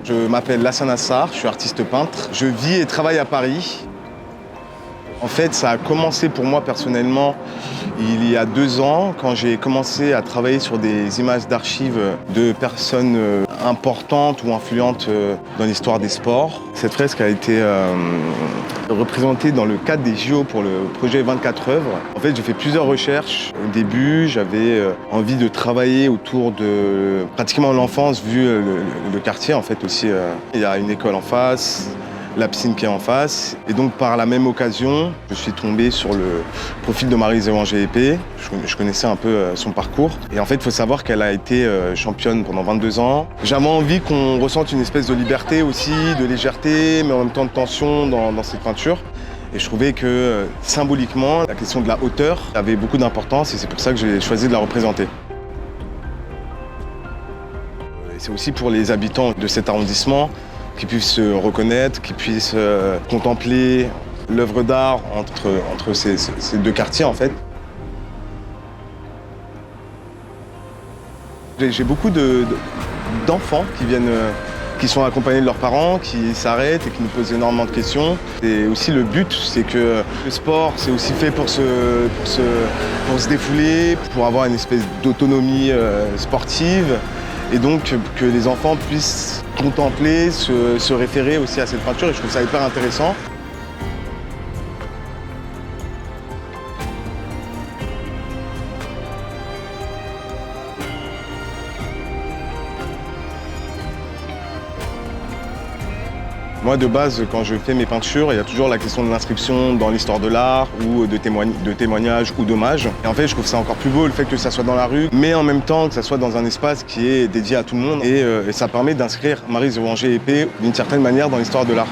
Je m'appelle Lassana Assar, je suis artiste peintre. Je vis et travaille à Paris. En fait, ça a commencé pour moi personnellement il y a 2 ans, quand j'ai commencé à travailler sur des images d'archives de personnes importantes ou influentes dans l'histoire des sports. Cette fresque a été représentée dans le cadre des JO pour le projet 24 œuvres. En fait, j'ai fait plusieurs recherches. Au début, j'avais envie de travailler autour de pratiquement l'enfance, vu le quartier en fait aussi. Il y a une école en face, la piscine qui est en face. Et donc, par la même occasion, je suis tombé sur le profil de Marie-Zéwange Épée. Je connaissais un peu son parcours. Et en fait, il faut savoir qu'elle a été championne pendant 22 ans. J'avais envie qu'on ressente une espèce de liberté aussi, de légèreté, mais en même temps de tension dans cette peinture. Et je trouvais que, symboliquement, la question de la hauteur avait beaucoup d'importance et c'est pour ça que j'ai choisi de la représenter. C'est aussi pour les habitants de cet arrondissement qui puissent se reconnaître, qui puissent contempler l'œuvre d'art entre ces deux quartiers en fait. J'ai beaucoup d'enfants qui viennent, qui sont accompagnés de leurs parents, qui s'arrêtent et qui nous posent énormément de questions. Et aussi le but, c'est que le sport, c'est aussi fait pour se défouler, pour avoir une espèce d'autonomie sportive. Et donc que les enfants puissent contempler, se référer aussi à cette peinture et je trouve ça hyper intéressant. Moi, de base, quand je fais mes peintures, il y a toujours la question de l'inscription dans l'histoire de l'art ou de témoignages ou d'hommages. Et en fait, je trouve ça encore plus beau le fait que ça soit dans la rue, mais en même temps que ça soit dans un espace qui est dédié à tout le monde. Et ça permet d'inscrire Marie-Zéwange Épée d'une certaine manière dans l'histoire de l'art.